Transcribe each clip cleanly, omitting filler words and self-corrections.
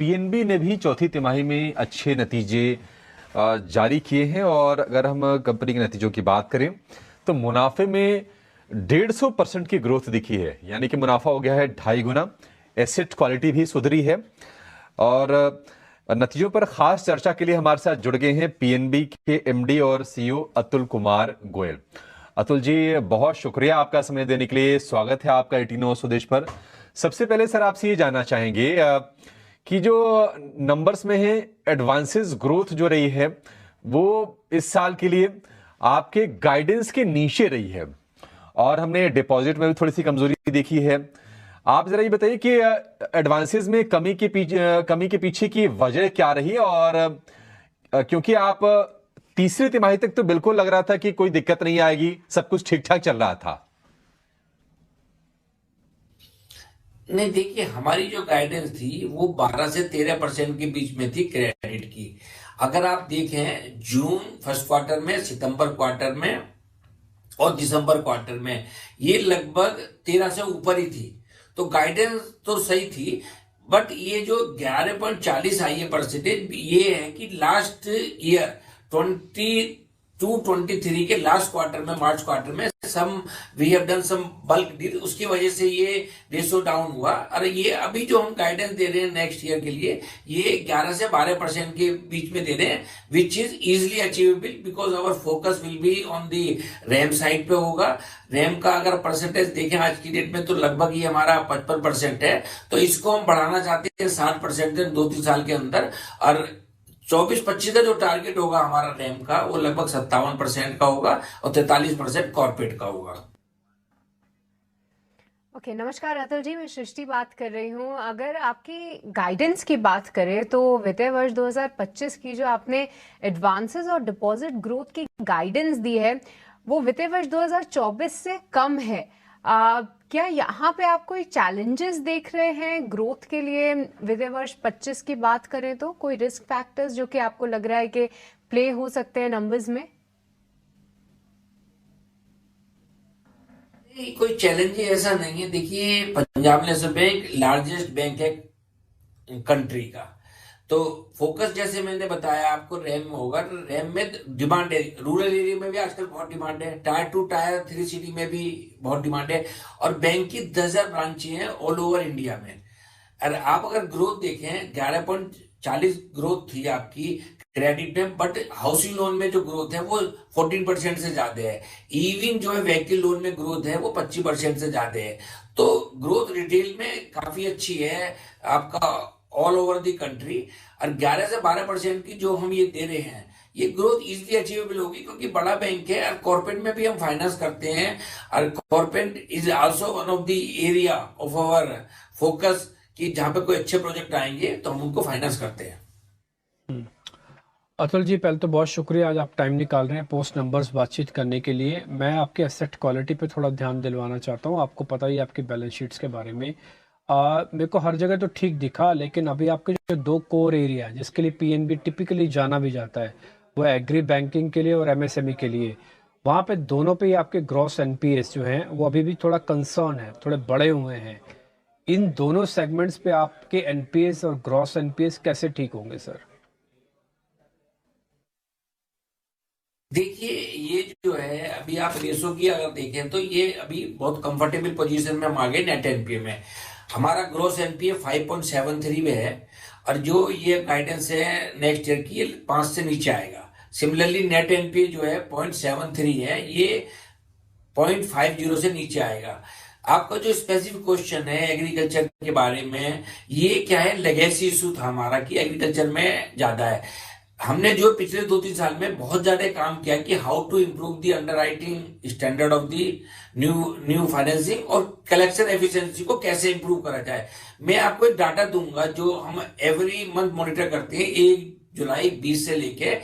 PNB ने भी चौथी तिमाही में अच्छे नतीजे जारी किए हैं और अगर हम कंपनी के नतीजों की बात करें तो मुनाफे में 150% की ग्रोथ दिखी है, यानी कि मुनाफा हो गया है 2.5 गुना। एसेट क्वालिटी भी सुधरी है और नतीजों पर खास चर्चा के लिए हमारे साथ जुड़ गए हैं पीएनबी के एमडी और सीईओ अतुल कुमार गोयल। अतुल जी, बहुत शुक्रिया आपका समय देने के लिए। स्वागत है आपका 18 स्वदेश पर। सबसे पहले सर आपसे ये जानना चाहेंगे कि जो नंबर्स में है एडवांसेस ग्रोथ जो रही है वो इस साल के लिए आपके गाइडेंस के नीचे रही है और हमने डिपॉजिट में भी थोड़ी सी कमजोरी देखी है। आप जरा ये बताइए कि एडवांसेस में कमी के पीछे की वजह क्या रही और क्योंकि आप तीसरी तिमाही तक तो बिल्कुल लग रहा था कि कोई दिक्कत नहीं आएगी, सब कुछ ठीक ठाक चल रहा था। नहीं, देखिए हमारी जो गाइडेंस थी वो 12 से 13% के बीच में थी क्रेडिट की। अगर आप देखें जून फर्स्ट क्वार्टर में, सितंबर क्वार्टर में और दिसंबर क्वार्टर में ये लगभग 13 से ऊपर ही थी, तो गाइडेंस तो सही थी। बट ये जो 11.40 आई है परसेंटेज, ये है कि लास्ट ईयर 22-23 के लास्ट क्वार्टर में, मार्च क्वार्टर में we have done some bulk deal, उसकी वजह से ये रेशो डाउन हुआ। और ये अभी जो हम गाइडेंस दे रहे हैं नेक्स्ट ईयर के लिए, ये 11 से 12% के बीच में दे रहे हैं, which is easily achievable because our focus will be on the RAM side पे होगा। रैम का अगर परसेंटेज देखें आज की डेट में तो लगभग ये हमारा 55% है, तो इसको हम बढ़ाना चाहते हैं 60% 2-3 साल के अंदर। और 24-25 का जो टारगेट होगा हमारा रैम का, वो लगभग 57% का होगा और 43% कॉर्पोरेट का होगा। ओके, नमस्कार अतुल जी, मैं सृष्टि बात कर रही हूँ। अगर आपकी गाइडेंस की बात करें तो वित्तीय वर्ष 2025 की जो आपने एडवांसेस और डिपॉजिट ग्रोथ की गाइडेंस दी है वो वित्तीय वर्ष 2024 से कम है। क्या यहाँ पे आप कोई चैलेंजेस देख रहे हैं ग्रोथ के लिए? वित्तीय वर्ष 25 की बात करें तो कोई रिस्क फैक्टर्स जो कि आपको लग रहा है कि प्ले हो सकते हैं नंबर्स में? कोई चैलेंज ऐसा नहीं है। देखिए Punjab national bank largest bank है कंट्री का, तो फोकस जैसे मैंने बताया आपको रैम में होगा। रैम में डिमांड है, रूरल एरिया में भी आजकल बहुत डिमांड है, टायर 2 टायर 3 सिटी में भी बहुत डिमांड है, और बैंक की 10,000 ब्रांचें हैं ऑल ओवर इंडिया में। और आप अगर ग्रोथ देखें 11.40 ग्रोथ थी आपकी क्रेडिट में, बट हाउसिंग लोन में जो ग्रोथ है वो 14% से ज्यादा है। इवन जो है व्हीकल लोन में ग्रोथ है वो 25% से ज्यादा है। तो ग्रोथ रिटेल में काफी अच्छी है आपका ऑल ओवर द कंट्री। और 11 से 12% की जो हम ये दे रहे हैं, ये ग्रोथ इजीली अचीवेबल होगी क्योंकि बड़ा बैंक है और कॉर्पोरेट में भी हम फाइनेंस करते हैं। और corporate is also one of the area of our focus कि जहां पे कोई अच्छे प्रोजेक्ट आएंगे तो हम उनको फाइनेंस करते हैं। अतुल जी, पहले तो बहुत शुक्रिया आज आप टाइम निकाल रहे हैं पोस्ट नंबर्स बातचीत करने के लिए। मैं आपके एसेट क्वालिटी पे थोड़ा ध्यान दिलवाना चाहता हूँ। आपको पता ही है आपकी बैलेंस शीट्स के बारे में। मेरे को हर जगह तो ठीक दिखा, लेकिन अभी आपके जो 2 कोर एरिया है जिसके लिए पीएनबी टिपिकली जाना भी जाता है, वो एग्री बैंकिंग के लिए और एमएसएमई के लिए। वहाँ पे दोनों पे ही आपके ग्रॉस एनपीएस जो हैं वो अभी भी थोड़ा कंसर्न है, थोड़े बड़े हुए हैं। इन दोनों सेगमेंट्स पे आपके एनपीएस और ग्रॉस एनपीएस कैसे ठीक होंगे सर? देखिए ये जो है अभी आप रेशो की अगर देखें तो ये अभी बहुत कंफर्टेबल पोजीशन में हम आ गए। नेट एनपीए में हमारा ग्रोस एनपीए 5.73 में है, और जो ये गाइडेंस है नेक्स्ट ईयर की, ये 5 से नीचे आएगा। सिमिलरली नेट एनपीए जो है 0.73 है, ये 0.50 से नीचे आएगा। आपका जो स्पेसिफिक क्वेश्चन है एग्रीकल्चर के बारे में, ये क्या है, लेगेसी इशू था हमारा कि एग्रीकल्चर में ज्यादा है। हमने जो पिछले 2-3 साल में बहुत ज्यादा काम किया कि how to improve the underwriting standard of the new financing और कलेक्शन एफिशिएंसी को कैसे इंप्रूव करा जाए। मैं आपको एक डाटा दूंगा जो हम एवरी मंथ मॉनिटर करते हैं। एक जुलाई 20 से लेके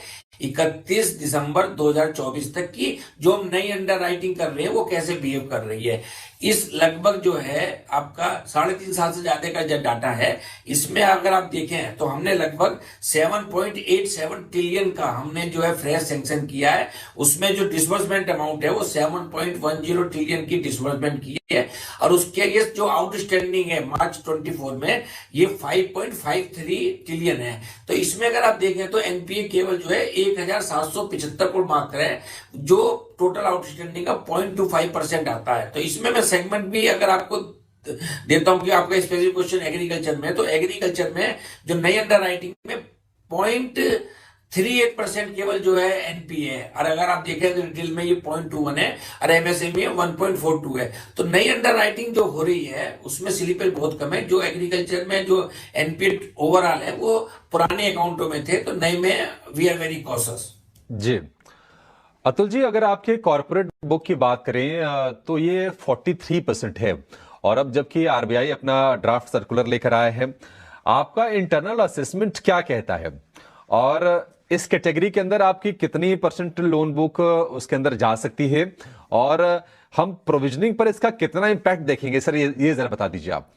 31 दिसंबर 2024 तक की जो हम नई अंडर राइटिंग कर रहे हैं वो कैसे बिहेव कर रही है। इस लगभग जो है आपका 3.5 साल से ज्यादा का जो डाटा है, इसमें अगर आप देखें तो हमने लगभग 7.87 ट्रिलियन का हमने जो है फ्रेश सैंक्शन किया है। उसमें जो डिसबर्समेंट अमाउंट है वो 7.10 ट्रिलियन की डिसबर्समेंट की है, और उसके ये जो आउटस्टैंडिंग है मार्च 24 में ये 5.53 ट्रिलियन है। तो इसमें अगर आप देखें तो एनपीए केवल जो है 1775 करोड़ मात्र है, जो टोटल आउटस्टैंडिंग का 0.25% आता है। तो इसमें मैं सेगमेंट भी अगर आपको देता हूं कि आपका स्पेसिफिक क्वेश्चन एग्रीकल्चर में, तो एग्रीकल्चर में जो नई अंडर राइटिंग में 0.38% केवल जो है एनपीए है, और अगर आप देखें तो रिटेल में ये 0.21 है और एमएसएमई में 1.42 है। तो नई अंडर राइटिंग जो हो रही है उसमें स्लिपेज बहुत कम है। जो एग्रीकल्चर में जो एनपीए ओवरऑल है वो पुराने अकाउंटों में थे, तो नई में वी आर वेरी कॉशियस। जी अतुल जी, अगर आपके कॉर्पोरेट बुक की बात करें तो ये 43% है, और अब जबकि आरबीआई अपना ड्राफ्ट सर्कुलर लेकर आया है, आपका इंटरनल असेसमेंट क्या कहता है और इस कैटेगरी के अंदर आपकी कितनी % लोन बुक उसके अंदर जा सकती है, और हम प्रोविजनिंग पर इसका कितना इंपैक्ट देखेंगे सर, ये जरा बता दीजिए आप।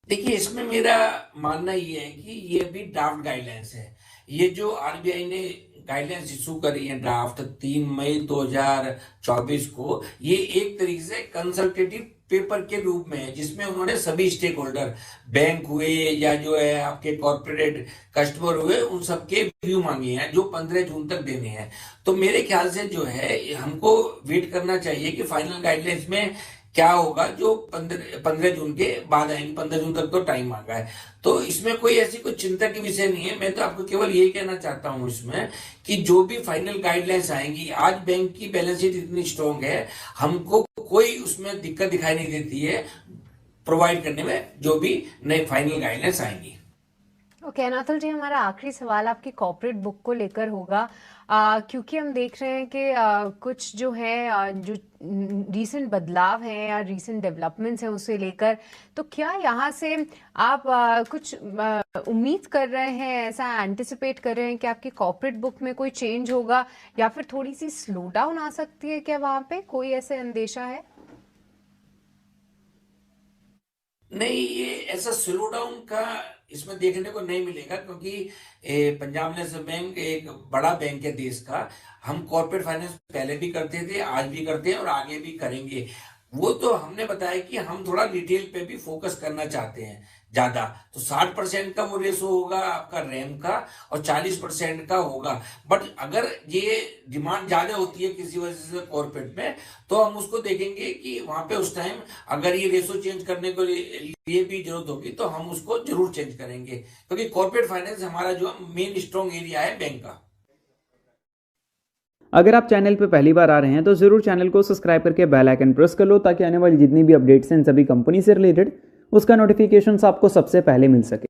देखिए, इसमें मेरा मानना ये है कि ये भी ड्राफ्ट गाइडलाइंस है। ये जो आरबीआई ने गाइडलाइंस इशू करी है ड्राफ्ट 3 मई 2024 को, ये एक तरीके से कंसल्टेटिव पेपर के रूप में है, जिसमें उन्होंने सभी स्टेक होल्डर, बैंक हुए या जो है आपके कॉर्पोरेट कस्टमर हुए, उन सबके व्यू मांगे हैं जो 15 जून तक देने हैं। तो मेरे ख्याल से जो है हमको वेट करना चाहिए कि फाइनल गाइडलाइंस में क्या होगा, जो 15 जून के बाद आएंगे। 15 जून तक तो टाइम मांगा है, तो इसमें कोई ऐसी कोई चिंता की विषय नहीं है। मैं तो आपको केवल यही कहना चाहता हूं इसमें कि जो भी फाइनल गाइडलाइंस आएंगी, आज बैंक की बैलेंस शीट इतनी स्ट्रांग है, हमको कोई उसमें दिक्कत दिखाई नहीं देती है प्रोवाइड करने में जो भी नई फाइनल गाइडलाइंस आएंगी। ओके नाथल जी, हमारा आखिरी सवाल आपकी कॉर्पोरेट बुक को लेकर होगा, क्योंकि हम देख रहे हैं कि कुछ जो है जो रीसेंट बदलाव हैं या रीसेंट डेवलपमेंट्स हैं उसे लेकर, तो क्या यहाँ से आप कुछ उम्मीद कर रहे हैं, ऐसा एंटिसिपेट कर रहे हैं कि आपकी कॉर्पोरेट बुक में कोई चेंज होगा या फिर थोड़ी सी स्लो डाउन आ सकती है? क्या वहाँ पे कोई ऐसे अंदेशा है? नहीं, ये ऐसा स्लो डाउन का इसमें देखने को नहीं मिलेगा, क्योंकि पंजाब नेशनल बैंक एक बड़ा बैंक है देश का। हम कॉर्पोरेट फाइनेंस पहले भी करते थे, आज भी करते हैं और आगे भी करेंगे। वो तो हमने बताया कि हम थोड़ा रिटेल पे भी फोकस करना चाहते हैं ज्यादा, तो 60% का वो रेशो होगा आपका रैम का और 40% का होगा। बट अगर ये डिमांड ज्यादा होती है किसी वजह से कॉर्पोरेट में, तो हम उसको देखेंगे कि वहां पे उस टाइम अगर ये रेशो चेंज करने के लिए भी जरूरत होगी तो हम उसको जरूर चेंज करेंगे, क्योंकि कॉर्पोरेट फाइनेंस हमारा जो मेन स्ट्रॉन्ग एरिया है बैंक का। अगर आप चैनल पर पहली बार आ रहे हैं तो ज़रूर चैनल को सब्सक्राइब करके बेल आइकन प्रेस कर लो, ताकि आने वाली जितनी भी अपडेट्स हैं सभी कंपनी से रिलेटेड उसका नोटिफिकेशंस आपको सबसे पहले मिल सके।